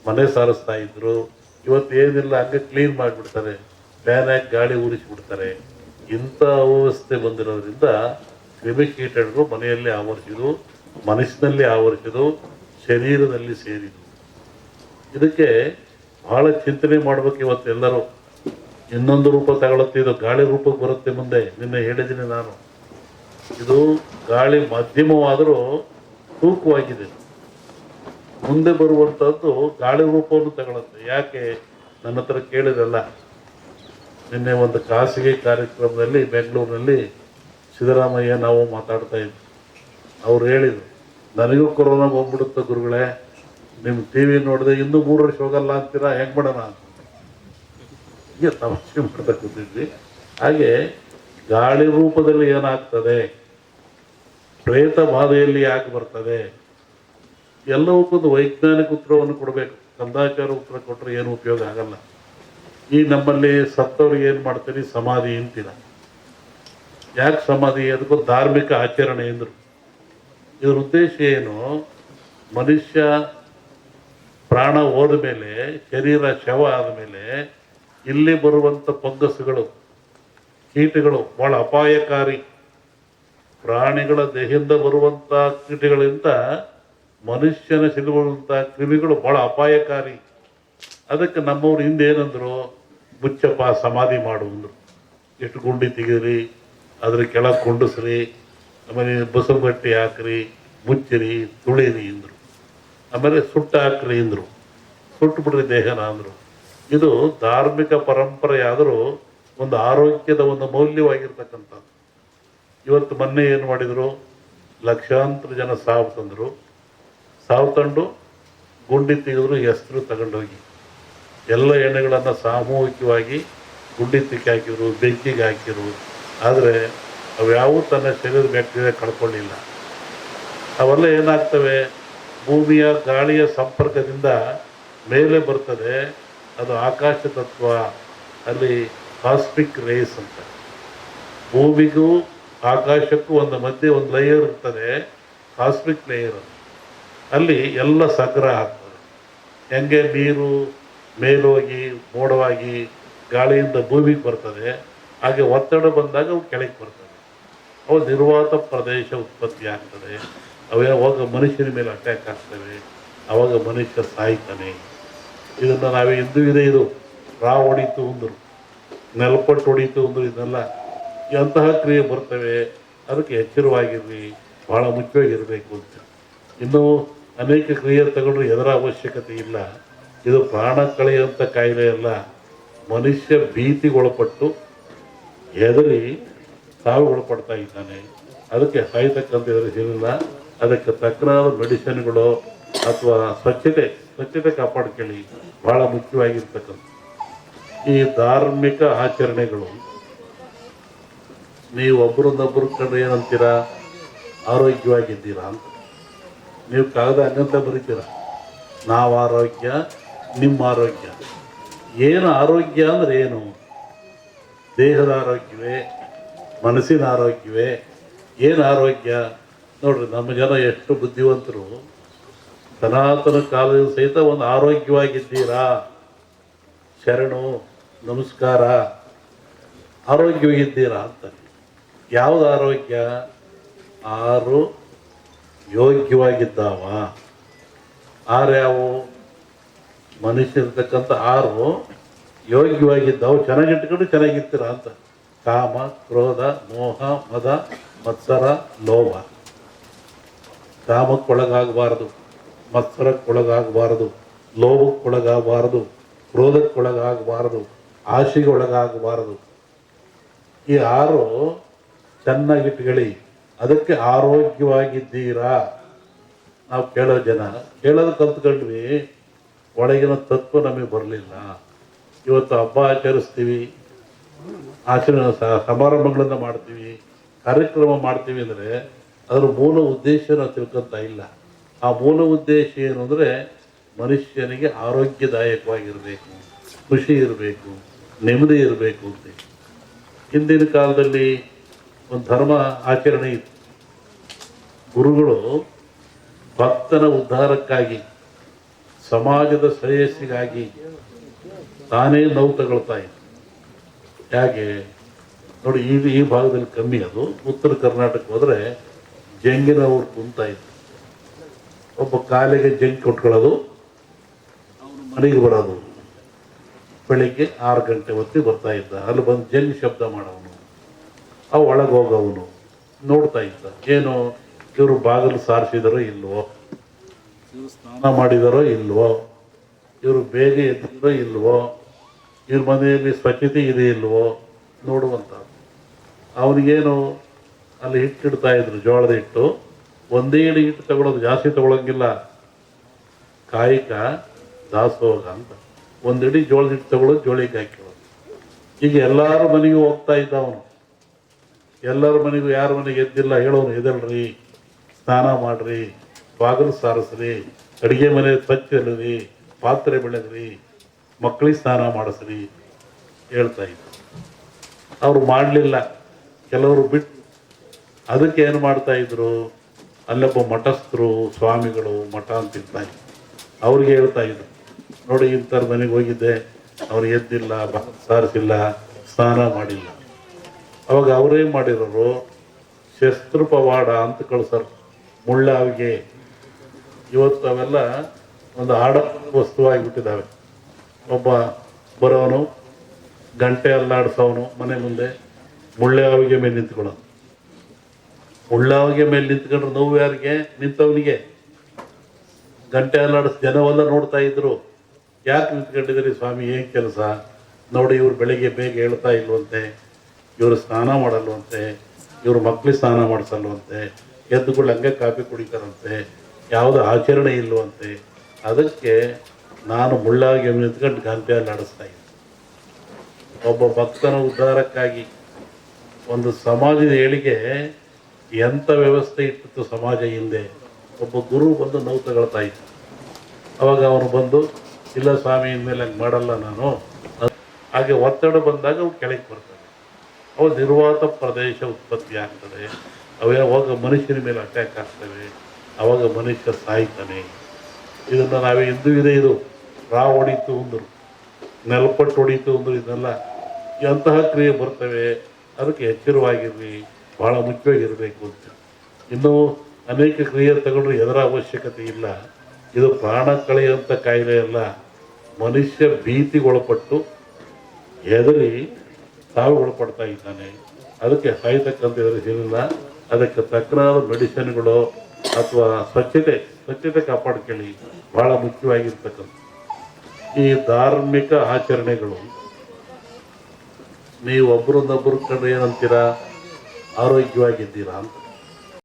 ಮನೆ ಸಾರಿಸ್ತಾ ಇದ್ರು. ಇವತ್ತು ಏನಿಲ್ಲ, ಹಂಗೆ ಕ್ಲೀನ್ ಮಾಡಿಬಿಡ್ತಾರೆ, ಫ್ಯಾನ್ ಹಾಕಿ ಗಾಳಿ ಉರಿಸಿಬಿಡ್ತಾರೆ. ಇಂಥ ಅವ್ಯವಸ್ಥೆ ಬಂದಿರೋದ್ರಿಂದ ಕ್ರಿಮಿಕೀಟಗಳು ಮನೆಯಲ್ಲಿ ಆವರಿಸಿದು, ಮನಸ್ಸಿನಲ್ಲಿ ಆವರಿಸಿದು, ಶರೀರದಲ್ಲಿ ಸೇರಿದು. ಇದಕ್ಕೆ ಬಹಳ ಚಿಂತನೆ ಮಾಡ್ಬೇಕು ಇವತ್ತೆಲ್ಲರೂ. ಇನ್ನೊಂದು ರೂಪ ತಗೊಳುತ್ತೆ, ಇದು ಗಾಳಿ ರೂಪಕ್ಕೆ ಬರುತ್ತೆ ಮುಂದೆ. ನಿನ್ನೆ ಹೇಳಿದ್ದೀನಿ ನಾನು, ಇದು ಗಾಳಿ ಮಧ್ಯಮವಾದರೂ ತೂಕವಾಗಿದೆ. ಮುಂದೆ ಬರುವಂಥದ್ದು ಗಾಳಿ ರೂಪವನ್ನು ತಗೊಳುತ್ತೆ. ಯಾಕೆ ನನ್ನ ಹತ್ರ ಕೇಳಿರಲ್ಲ. ನಿನ್ನೆ ಒಂದು ಖಾಸಗಿ ಕಾರ್ಯಕ್ರಮದಲ್ಲಿ ಬೆಂಗಳೂರಿನಲ್ಲಿ ಸಿದ್ದರಾಮಯ್ಯ ನಾವು ಮಾತಾಡ್ತಾ ಇದ್ವಿ. ಅವ್ರು ಹೇಳಿದರು, ನನಗೂ ಕೊರೋನಾ ಬಂದ್ಬಿಡುತ್ತೆ ಗುರುಗಳೇ, ನಿಮ್ಮ ಟಿ ವಿ ನೋಡಿದೆ ಇನ್ನೂ 3 ವರ್ಷ ಹೋಗಲ್ಲ ಅಂತೀರಾ, ಹೆಂಗೆ ಮಾಡೋಣ ಅಂತ ಹೀಗೆ ತಮಾಷೆ ಮಾಡ್ತಾ ಕೂತಿದ್ವಿ. ಹಾಗೆ ಗಾಳಿ ರೂಪದಲ್ಲಿ ಏನಾಗ್ತದೆ, ಪ್ರೇತ ಬಾಧೆಯಲ್ಲಿ ಯಾಕೆ ಬರ್ತದೆ, ಎಲ್ಲವಕ್ಕೊಂದು ವೈಜ್ಞಾನಿಕ ಉತ್ತರವನ್ನು ಕೊಡಬೇಕು. ಕಂದಾಚಾರ ಉತ್ತರ ಕೊಟ್ಟರೆ ಏನು ಉಪಯೋಗ ಆಗಲ್ಲ. ಈ ನಮ್ಮಲ್ಲಿ ಸತ್ತವ್ರಿಗೆ ಏನು ಮಾಡ್ತೀರಿ, ಸಮಾಧಿ ಅಂತೀರ. ಯಾಕೆ ಸಮಾಧಿ? ಅದಕ್ಕೊಂದು ಧಾರ್ಮಿಕ ಆಚರಣೆ ಎಂದರು. ಇದ್ರ ಉದ್ದೇಶ ಏನು? ಮನುಷ್ಯ ಪ್ರಾಣ ಹೋದ ಮೇಲೆ, ಶರೀರ ಶವ ಆದಮೇಲೆ ಇಲ್ಲಿ ಬರುವಂಥ ಫಂಗಸ್ಗಳು, ಕೀಟಗಳು ಭಾಳ ಅಪಾಯಕಾರಿ. ಪ್ರಾಣಿಗಳ ದೇಹದಿಂದ ಬರುವಂಥ ಕೀಟಗಳಿಂದ ಮನುಷ್ಯನ ಸಿಲುಬರುವಂಥ ಕ್ರಿಮಿಗಳು ಭಾಳ ಅಪಾಯಕಾರಿ. ಅದಕ್ಕೆ ನಮ್ಮವ್ರು ಹಿಂದೆ ಏನಂದ್ರು, ಮುಚ್ಚಪ್ಪ ಸಮಾಧಿ ಮಾಡು ಅಂದರು. ಎಷ್ಟು ಗುಂಡಿ ತೆಗೀರಿ, ಅದ್ರ ಕೆಳಗೆ ಕುಂಡಿಸ್ರಿ, ಆಮೇಲೆ ಬಸರು ಗಟ್ಟಿ ಹಾಕ್ರಿ, ಮುಚ್ಚಿರಿ, ತುಳಿರಿ ಅಂದರು. ಆಮೇಲೆ ಸುಟ್ಟು ಹಾಕ್ರಿ ಅಂದರು. ಸುಟ್ಟು ಬಿಡ್ರಿ ದೇಹನ ಅಂದರು. ಇದು ಧಾರ್ಮಿಕ ಪರಂಪರೆ ಆದರೂ ಒಂದು ಆರೋಗ್ಯದ ಒಂದು ಮೌಲ್ಯವಾಗಿರ್ತಕ್ಕಂಥದ್ದು. ಇವತ್ತು ಮೊನ್ನೆ ಏನು ಮಾಡಿದರು, ಲಕ್ಷಾಂತರ ಜನ ಸಾವು ತಂದರು. ಸಾವು ತಂದು ಗುಂಡಿ ತೆಗೆದ್ರು, ಹೆಸರು ತಗೊಂಡೋಗಿ ಎಲ್ಲ ಎಣ್ಣೆಗಳನ್ನು ಸಾಮೂಹಿಕವಾಗಿ ಗುಂಡಿ ತಿಕ್ಕಿ ಹಾಕಿದ್ರು, ಬೆಂಕಿಗೆ ಹಾಕಿದ್ರು. ಆದರೆ ಅವ್ಯಾವೂ ತನ್ನ ಶರೀರದ ಬ್ಯಾಕ್ಟೀರಿಯಾ ಕಳ್ಕೊಳ್ಳಿಲ್ಲ. ಅವೆಲ್ಲ ಏನಾಗ್ತವೆ, ಭೂಮಿಯ ಗಾಳಿಯ ಸಂಪರ್ಕದಿಂದ ಮೇಲೆ ಬರ್ತದೆ. ಅದು ಆಕಾಶ ತತ್ವ, ಅಲ್ಲಿ ಕಾಸ್ಮಿಕ್ ರೇಸ್ ಅಂತ. ಭೂಮಿಗೂ ಆಕಾಶಕ್ಕೂ ಒಂದು ಮಧ್ಯೆ ಒಂದು ಲೇಯರ್ ಇರ್ತದೆ, ಕಾಸ್ಮಿಕ್ ಲೇಯರ್. ಅಲ್ಲಿ ಎಲ್ಲ ಸಂಗ್ರಹ ಆಗ್ತದೆ. ಹೆಂಗೆ ನೀರು ಮೇಲೋಗಿ ಮೋಡವಾಗಿ ಗಾಳಿಯಿಂದ ಭೂಮಿಗೆ ಬರ್ತದೆ, ಹಾಗೆ ಒತ್ತಡ ಬಂದಾಗ ಅವು ಕೆಳಗೆ ಬರ್ತದೆ. ಅವು ನಿರ್ವಾತ ಪ್ರದೇಶ ಉತ್ಪತ್ತಿ ಆಗ್ತದೆ. ಅವಾಗ ಮನುಷ್ಯನ ಮೇಲೆ ಅಟ್ಯಾಕ್ ಆಗ್ತವೆ. ಆವಾಗ ಮನುಷ್ಯ ಸಾಯ್ತಾನೆ. ಇದನ್ನು ನಾವೇ ಇಂದು ಇದೆ. ಇದು ರಾವ್ ಹೊಡಿತು ಅಂದರು, ನೆಲಪಟ್ಟು ಹೊಡಿತು ಅಂದರು. ಇದನ್ನೆಲ್ಲ ಅಂತಹ ಕ್ರಿಯೆ ಬರ್ತವೆ. ಅದಕ್ಕೆ ಎಚ್ಚರವಾಗಿರ್ರಿ, ಭಾಳ ಮುಖ್ಯವಾಗಿರಬೇಕು ಅಂತ. ಇನ್ನೂ ಅನೇಕ ಕ್ರಿಯೆ ತಗೊಂಡ್ರೆ ಎದರ ಅವಶ್ಯಕತೆ ಇಲ್ಲ. ಇದು ಪ್ರಾಣ ಕಳೆಯುವಂಥ ಕಾಯಿಲೆ ಅಲ್ಲ. ಮನುಷ್ಯ ಭೀತಿಗೊಳಪಟ್ಟು ಹೆದರಿ ಸಾವಿಗೊಳಪಡ್ತಾ ಇದ್ದಾನೆ. ಅದಕ್ಕೆ ಸಾಯ್ತಕ್ಕಂಥ ಎದುರಿಸಿಲ್ಲ. ಅದಕ್ಕೆ ತಕ್ಕನಾದ ಮೆಡಿಸಿನ್ಗಳು ಅಥವಾ ಸ್ವಚ್ಛತೆ ಕಾಪಾಡ್ಕೊಳ್ಳಿ, ಭಾಳ ಮುಖ್ಯವಾಗಿರ್ತಕ್ಕಂಥ. ಈ ಧಾರ್ಮಿಕ ಆಚರಣೆಗಳು ನೀವು ಒಬ್ಬರನ್ನೊಬ್ಬರು ಕಂಡ್ರೆ ಏನಂತೀರಾ, ಆರೋಗ್ಯವಾಗಿದ್ದೀರಾ ಅಂತ. ನೀವು ಕಾಗದ ಹಂಗಂತ ಬರೀತೀರ, ನಾವು ಆರೋಗ್ಯ, ನಿಮ್ಮ ಆರೋಗ್ಯ. ಏನು ಆರೋಗ್ಯ ಅಂದರೆ ಏನು? ದೇಹದ ಆರೋಗ್ಯವೇ, ಮನಸ್ಸಿನ ಆರೋಗ್ಯವೇ? ಏನು ಆರೋಗ್ಯ? ನೋಡ್ರಿ, ನಮ್ಮ ಜನ ಎಷ್ಟು ಬುದ್ಧಿವಂತರು. ಸನಾತನ ಕಾಲದ ಸಹಿತ ಒಂದು ಆರೋಗ್ಯವಾಗಿದ್ದೀರಾ, ಶರಣು ನಮಸ್ಕಾರ, ಆರೋಗ್ಯವಾಗಿದ್ದೀರಾ ಅಂತ. ಯಾವುದು ಆರೋಗ್ಯ? 6 ಯೋಗ್ಯವಾಗಿದ್ದಾವ. 6 ಯಾವುವು? ಮನುಷ್ಯರ್ತಕ್ಕಂಥ 6 ಯೋಗ್ಯವಾಗಿದ್ದಾವು. ಚೆನ್ನಾಗಿಟ್ಕೊಂಡು ಚೆನ್ನಾಗಿರ್ತೀರ ಅಂತ. ಕಾಮ, ಕ್ರೋಧ, ಮೋಹ, ಮದ, ಮತ್ಸರ, ಲೋಭ. ಕಾಮಕ್ಕೊಳಗಾಗಬಾರದು, ಮತ್ಸರಕ್ಕೊಳಗಾಗಬಾರದು, ಲೋಭಕ್ಕೊಳಗಾಗಬಾರದು, ಕ್ರೋಧಕ್ಕೊಳಗಾಗಬಾರದು, ಆಶೆಗೆ ಒಳಗಾಗಬಾರದು. ಈ 6 ಚೆನ್ನಾಗಿಟ್ಕೊಳ್ಳಿ. ಅದಕ್ಕೆ ಆರೋಗ್ಯವಾಗಿದ್ದೀರಾ. ನಾವು ಕೇಳೋ ಜನ ಕೇಳೋದು ಕಲ್ತ್ಕೊಂಡ್ವಿ, ಒಳಗಿನ ತತ್ವ ನಮಗೆ ಬರಲಿಲ್ಲ. ಇವತ್ತು ಹಬ್ಬ ಆಚರಿಸ್ತೀವಿ, ಸಮಾರಂಭಗಳನ್ನು ಮಾಡ್ತೀವಿ, ಕಾರ್ಯಕ್ರಮ ಮಾಡ್ತೀವಿ ಅಂದರೆ ಅದರ ಮೂಲ ಉದ್ದೇಶ ನಾವು ತಿಳ್ಕೊತಾ ಇಲ್ಲ. ಆ ಮೂಲ ಉದ್ದೇಶ ಏನು ಅಂದರೆ ಮನುಷ್ಯನಿಗೆ ಆರೋಗ್ಯದಾಯಕವಾಗಿರಬೇಕು, ಖುಷಿ ಇರಬೇಕು, ನೆಮ್ಮದಿ ಇರಬೇಕು ಅಂತ. ಹಿಂದಿನ ಕಾಲದಲ್ಲಿ ಒಂದು ಧರ್ಮ ಆಚರಣೆ ಇತ್ತು. ಗುರುಗಳು ಭಕ್ತನ ಉದ್ಧಾರಕ್ಕಾಗಿ ಸಮಾಜದ ಶ್ರೇಯಸ್ಸಿಗಾಗಿ ತಾನೇ ನೋವು ತಗೊಳ್ತಾ ಇದ್ದ. ಹೇಗೆ ನೋಡಿ, ಈ ಭಾಗದಲ್ಲಿ ಕಮ್ಮಿ. ಅದು ಉತ್ತರ ಕರ್ನಾಟಕ ಹೋದರೆ ಜಂಗಿನವ್ರು ಕುಂತ ಇದ್ರು. ಒಬ್ಬ ಕಾಲಿಗೆ ಜಂಗ್ ಕೊಟ್ಕೊಳ್ಳೋದು, ಮನೆಗೆ ಬರೋದು. ಬೆಳಿಗ್ಗೆ 6 ಗಂಟೆ ಹೊತ್ತಿಗೆ ಬರ್ತಾ ಇದ್ದ. ಅಲ್ಲಿ ಬಂದು ಜಂಗ್ ಶಬ್ದ ಮಾಡೋವನು, ಅವು ಒಳಗೆ ಹೋಗೋವನು ನೋಡ್ತಾ ಇದ್ದ. ಏನು ಇವರು ಬಾಗಿಲು ಸಾರಿಸಿದಾರೋ ಇಲ್ವೋ, ಇವರು ಸ್ನಾನ ಮಾಡಿದಾರೋ ಇಲ್ವೋ, ಇವರು ಬೇಗ ಎದ್ದಿರೋ ಇಲ್ವೋ, ಇವ್ರ ಮನೆಯಲ್ಲಿ ಸ್ವಚ್ಛತೆ ಇದೆ ಇಲ್ವೋ ನೋಡುವಂತ. ಅವನಿಗೇನು ಅಲ್ಲಿ ಹಿಟ್ಟಿಡ್ತಾ ಇದ್ರು, ಜೋಳದ ಹಿಟ್ಟು. ಒಂದೇ ಇಡಿ ಹಿಟ್ಟು ತಗೊಳ್ಳೋದು, ಜಾಸ್ತಿ ತಗೊಳಂಗಿಲ್ಲ. ಕಾಯಿಕ ದಾಸೋಗ ಅಂತ ಒಂದಿಡಿ ಜೋಳದ ಹಿಟ್ಟು ತಗೊಳ್ಳೋದು, ಜೋಳಿಗೆ ಹಾಕಿರೋದು. ಈಗ ಎಲ್ಲಾರ ಮನೆಗೂ ಹೋಗ್ತಾ ಇದ್ದ ಅವನು. ಎಲ್ಲರ ಮನೆಗೂ, ಯಾರ ಮನೆಗೆ ಎದ್ದಿಲ್ಲ ಹೇಳೋನು, ಎದಲ್ರಿ, ಸ್ನಾನ ಮಾಡ್ರಿ, ಬಾಗಿಲು ಸಾರಿಸ್ರಿ, ಅಡುಗೆ ಮನೆ ಸ್ವಚ್ಛರಿ, ಪಾತ್ರೆ ಬೆಳೆದ್ರಿ, ಮಕ್ಕಳಿಗೆ ಸ್ನಾನ ಮಾಡಿಸ್ರಿ ಹೇಳ್ತಾ ಇದ್ರು. ಅವರು ಮಾಡಲಿಲ್ಲ, ಕೆಲವರು ಬಿಟ್ಟು. ಅದಕ್ಕೆ ಏನು ಮಾಡ್ತಾ ಇದ್ರು, ಅಲ್ಲೊಬ್ಬ ಮಠಸ್ಥರು, ಸ್ವಾಮಿಗಳು, ಮಠ ಅಂತಿರ್ತಾ ಇದ್ರು. ಅವ್ರಿಗೆ ಹೇಳ್ತಾ ಇದ್ರು, ನೋಡಿ ಇಂಥವ್ರ ಮನೆಗೆ ಹೋಗಿದ್ದೆ, ಅವ್ರು ಎದ್ದಿಲ್ಲ, ಬಾಗಿಲು ಸಾರಿಸಿಲ್ಲ, ಸ್ನಾನ ಮಾಡಿಲ್ಲ. ಅವಾಗ ಅವರೇನು ಮಾಡಿರೋರು, ಶಸ್ತ್ರ ಪವಾಡ ಅಂತ ಕಳ್ಸರು, ಮುಳ್ಳಾವಿಗೆ. ಇವತ್ತು ಅವೆಲ್ಲ ಒಂದು ಆಡಂಬರ ವಸ್ತುವಾಗಿಬಿಟ್ಟಿದ್ದಾವೆ. ಒಬ್ಬ ಬರೋನು ಗಂಟೆ ಅಲ್ಲಾಡಿಸೋನು, ಮನೆ ಮುಂದೆ ಮುಳ್ಳಾವಿಗೆ ಮೇಲೆ ನಿಂತ್ಕೊಳ್ಳೋನು. ಮುಳ್ಳಾವಿಗೆ ಮೇಲೆ ನಿಂತ್ಕೊಂಡ್ರೆ ನೋವು ಯಾರಿಗೆ? ನಿಂತವನಿಗೆ. ಗಂಟೆ ಅಲ್ಲಾಡಿಸ್ ಜನವೆಲ್ಲ ನೋಡ್ತಾ ಇದ್ರು. ಯಾಕೆ ನಿಂತ್ಕೊಂಡಿದ್ದೀರಿ ಸ್ವಾಮಿ, ಏನು ಕೆಲಸ? ನೋಡಿ, ಇವ್ರು ಬೆಳಿಗ್ಗೆ ಬೇಗ ಹೇಳ್ತಾ ಇಲ್ವಂತೆ, ಇವರು ಸ್ನಾನ ಮಾಡಲ್ವಂತೆ, ಇವ್ರ ಮಕ್ಳಿಗೆ ಸ್ನಾನ ಮಾಡಿಸಲ್ವಂತೆ, ಎದ್ದುಗಳು ಹಂಗೆ ಕಾಫಿ ಕುಡಿತಾರಂತೆ, ಯಾವುದೋ ಆಚರಣೆ ಇಲ್ವಂತೆ. ಅದಕ್ಕೆ ನಾನು ಮುಳ್ಳಾಗಿ ನಿಂತ್ಕೊಂಡು ಗಂಟೆಯಲ್ಲಿ ಆಡಿಸ್ತಾ ಇದ್ದೆ. ಒಬ್ಬ ಭಕ್ತನ ಉದ್ಧಾರಕ್ಕಾಗಿ ಒಂದು ಸಮಾಜದ ಏಳಿಗೆ ಎಂಥ ವ್ಯವಸ್ಥೆ ಇಟ್ಟಿತ್ತು ಸಮಾಜ ಹಿಂದೆ. ಒಬ್ಬ ಗುರು ಬಂದು ನೋವು ತಗೊಳ್ತಾ ಇದ್ದ. ಅವಾಗ ಅವನು ಬಂದು, ಇಲ್ಲ ಸ್ವಾಮಿ, ಇನ್ಮೇಲೆ ಹಂಗೆ ಮಾಡಲ್ಲ ನಾನು. ಹಾಗೆ ಒತ್ತಡ ಬಂದಾಗ ಅವು ಕೆಳಗೆ ಬರ್ತವೆ. ಅವು ನಿರ್ವಾತ ಪ್ರದೇಶ ಉತ್ಪತ್ತಿ ಆಗ್ತದೆ. ಅವೇ ಅವಾಗ ಮನುಷ್ಯನ ಮೇಲೆ ಅಟ್ಯಾಕ್ ಆಗ್ತವೆ. ಅವಾಗ ಮನುಷ್ಯ ಸಾಯ್ತಾನೆ. ಇದನ್ನು ನಾವೇ ಹಿಂದೂ ಇದೆ. ಇದು ರಾವ್ ಹೊಡೀತು ಅಂದರು, ನೆಲಪಟ್ಟು ಹೊಡೀತು ಅಂದರು. ಇದನ್ನೆಲ್ಲ ಎಂತಹ ಕ್ರಿಯೆ ಬರ್ತವೆ. ಅದಕ್ಕೆ ಎಚ್ಚರವಾಗಿರ್ರಿ, ಭಾಳ ಮುಖ್ಯವಾಗಿರಬೇಕು ಅಂತ. ಇನ್ನೂ ಅನೇಕ ಕ್ರಿಯೆ ತಗೊಂಡ್ರೆ ಎದರ ಅವಶ್ಯಕತೆ ಇಲ್ಲ. ಇದು ಪ್ರಾಣ ಕಳೆಯುವಂಥ ಕಾಯಿಲೆ ಅಲ್ಲ. ಮನುಷ್ಯ ಭೀತಿಗೊಳಪಟ್ಟು ಹೆದರಿ ಒಳಪಡ್ತಾ ಇದ್ದಾನೆ. ಅದಕ್ಕೆ ಸಾಯ್ತಕ್ಕಂಥ ಎದುರಿಸಿಲ್ಲ. ಅದಕ್ಕೆ ತಕ್ಕನಾದ ಮೆಡಿಸಿನ್ಗಳು ಅಥವಾ ಸ್ವಚ್ಛತೆ ಕಾಪಾಡ್ಕೊಳ್ಳಿ, ಭಾಳ ಮುಖ್ಯವಾಗಿರ್ತಕ್ಕಂಥ. ಈ ಧಾರ್ಮಿಕ ಆಚರಣೆಗಳು ನೀವು ಒಬ್ಬರನ್ನೊಬ್ಬರು ಕಂಡ್ರೆ ಏನಂತೀರಾ? ಆರೋಗ್ಯವಾಗಿದ್ದೀರಾ ಅಂತ.